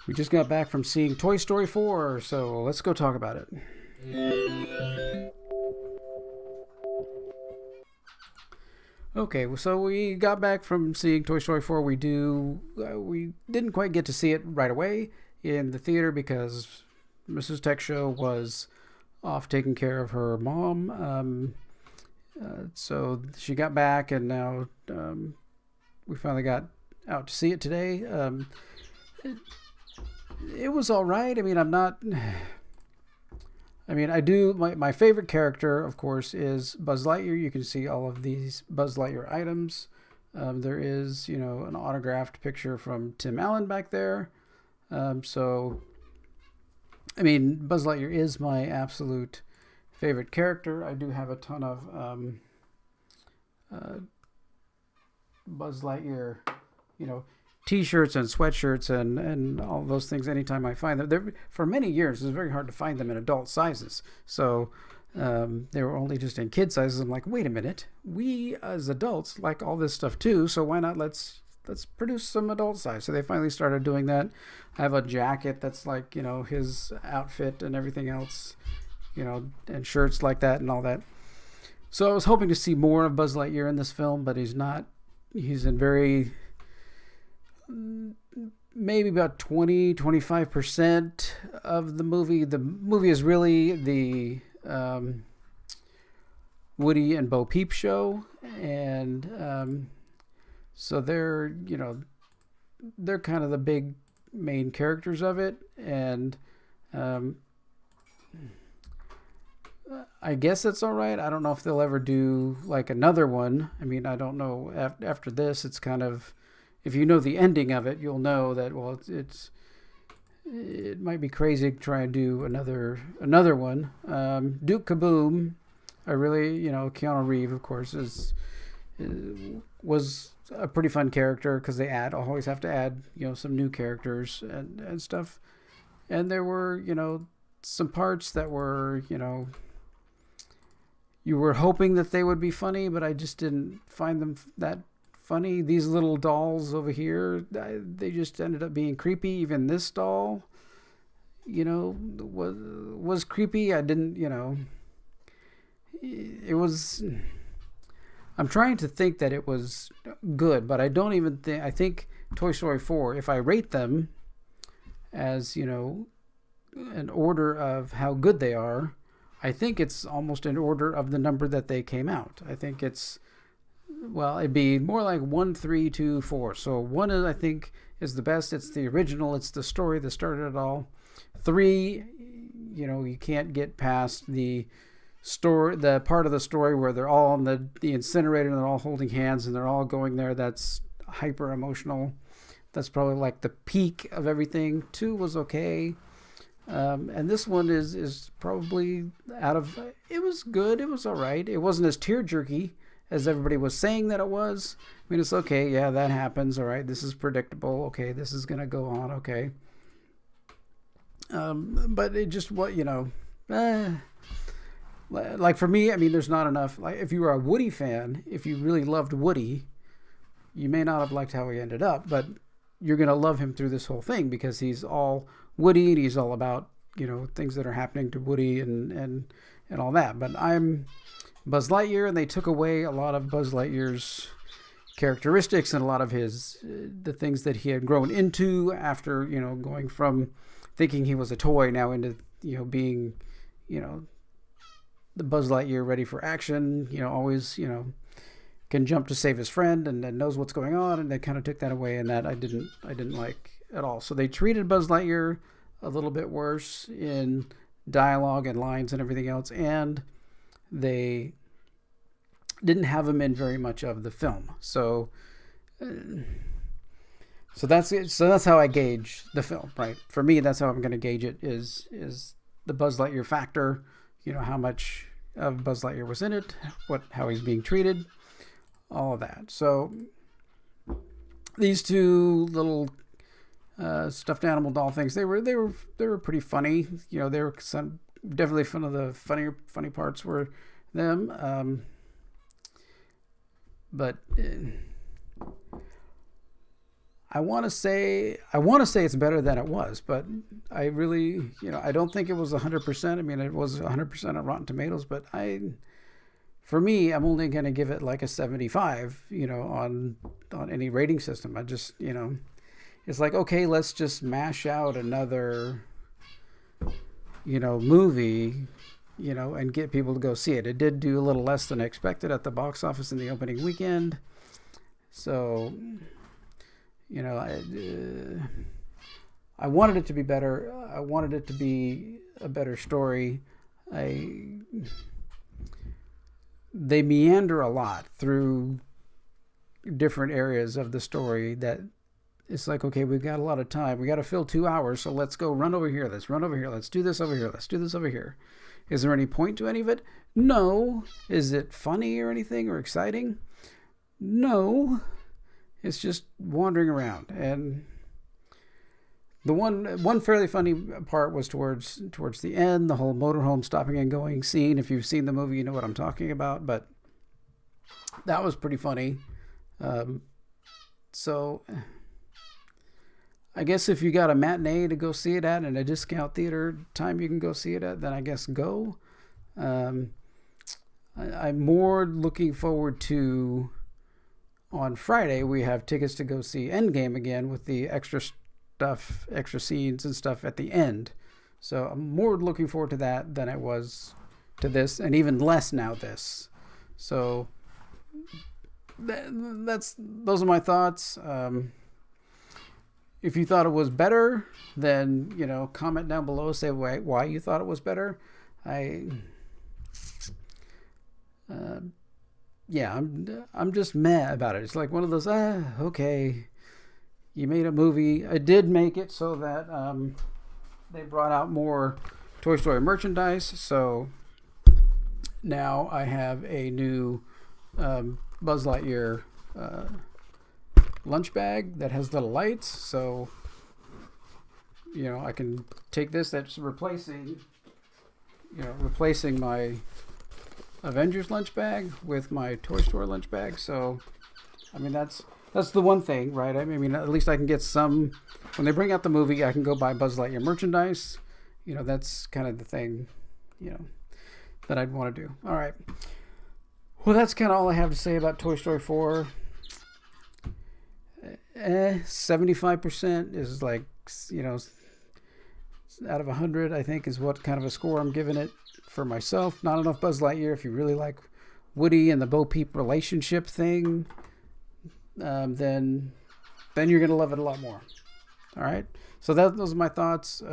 We just got back from seeing Toy Story 4, so let's go talk about it. Okay, so we got back from seeing Toy Story 4. We didn't quite get to see it right away in the theater because Mrs. Tech Show was off taking care of her mom. So she got back, and now we finally got out to see it today. It, it was all right. I mean, I'm not. I mean, I do. My favorite character, of course, is Buzz Lightyear. You can see all of these Buzz Lightyear items. There is, an autographed picture from Tim Allen back there. So, I mean, Buzz Lightyear is my absolute favorite character. I do have a ton of Buzz Lightyear, T-shirts and sweatshirts and all those things. Anytime I find them, for many years it was very hard to find them in adult sizes. So they were only just in kid sizes. I'm like, wait a minute, we as adults like all this stuff too. So why not let's produce some adult size? So they finally started doing that. I have a jacket that's like his outfit and everything else, and shirts like that and all that. So I was hoping to see more of Buzz Lightyear in this film, but he's not. He's in maybe about 20-25% of the movie. The movie is really the Woody and Bo Peep show, and so they're kind of the big main characters of it, and I guess it's all right. I don't know if they'll ever do like another one. I mean, I don't know. After this, it's kind of, if you know the ending of it, you'll know that, well, it might be crazy to try and do another one. Duke Kaboom, I really, Keanu Reeves, of course, was a pretty fun character because they always have to add, some new characters and stuff. And there were, some parts that were, you were hoping that they would be funny, but I just didn't find them that funny. These little dolls over here, they just ended up being creepy. Even this doll, was creepy. I didn't, it was. I'm trying to think that it was good, but I don't even think. I think Toy Story 4, if I rate them as, an order of how good they are, I think it's almost in order of the number that they came out. I think it's, well, it'd be more like 1, 3, 2, 4. So 1 is, I think, is the best. It's the original. It's the story that started it all. 3, you can't get past the story, the part of the story where they're all on the incinerator and they're all holding hands and they're all going there. That's hyper emotional. That's probably like the peak of everything. 2 was okay. And this one is probably it was good. It was all right. It wasn't as tear jerky as everybody was saying that it was. I mean, it's okay. Yeah, that happens. All right. This is predictable. Okay. This is going to go on. Okay. But it just, like for me, I mean, there's not enough. Like if you were a Woody fan, if you really loved Woody, you may not have liked how he ended up, but you're going to love him through this whole thing because he's all Woody and he's all about, things that are happening to Woody and all that. But I'm Buzz Lightyear, and they took away a lot of Buzz Lightyear's characteristics and a lot of the things that he had grown into after, going from thinking he was a toy now into, being, the Buzz Lightyear ready for action, always, can jump to save his friend and knows what's going on, and they kind of took that away, and that I didn't like at all. So they treated Buzz Lightyear a little bit worse in dialogue and lines and everything else, and they didn't have him in very much of the film. So that's it. So that's how I gauge the film, right? For me, that's how I'm going to gauge it is the Buzz Lightyear factor. How much of Buzz Lightyear was in it, how he's being treated, all of that. So these 2 little stuffed animal doll things, they were pretty funny. They were definitely one of the funny parts were them. But I want to say it's better than it was, but I really, I don't think it was 100%. I mean, it was 100% on Rotten Tomatoes, but for me, I'm only going to give it like a 75, on any rating system. I just, it's like, okay, let's just mash out another, movie, and get people to go see it. It did do a little less than expected at the box office in the opening weekend. So, I wanted it to be better. I wanted it to be a better story. They meander a lot through different areas of the story that it's like, okay, we've got a lot of time. We got to fill 2 hours, so let's go run over here. Let's run over here. Let's do this over here. Let's do this over here. Is there any point to any of it? No. Is it funny or anything or exciting? No. It's just wandering around. And the one fairly funny part was towards the end, the whole motorhome stopping and going scene. If you've seen the movie, you know what I'm talking about. But that was pretty funny. So I guess if you got a matinee to go see it at and a discount theater time you can go see it at, then I guess go. I'm more looking forward to, on Friday, we have tickets to go see Endgame again with the extra stuff, extra scenes and stuff at the end. So I'm more looking forward to that than I was to this, and even less now this. So those are my thoughts. If you thought it was better, then comment down below, say why you thought it was better. I'm just meh about it. It's like one of those, okay, you made a movie. I did make it so that they brought out more Toy Story merchandise. So now I have a new Buzz Lightyear lunch bag that has little lights. So, I can take this. That's replacing my Avengers lunch bag with my Toy Story lunch bag. So, I mean, that's the one thing, right? I mean, at least I can get some, when they bring out the movie, I can go buy Buzz Lightyear merchandise. That's kind of the thing, that I'd want to do. All right. Well, that's kind of all I have to say about Toy Story 4. 75% is like, out of 100, I think, is what kind of a score I'm giving it for myself. Not enough Buzz Lightyear. If you really like Woody and the Bo Peep relationship thing, then you're going to love it a lot more. All right. So those are my thoughts.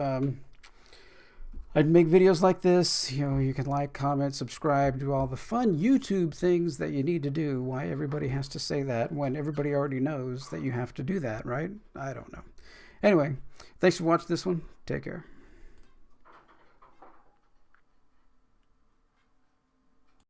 I'd make videos like this. You can like, comment, subscribe, do all the fun YouTube things that you need to do. Why everybody has to say that when everybody already knows that you have to do that, right? I don't know. Anyway, thanks for watching this one. Take care.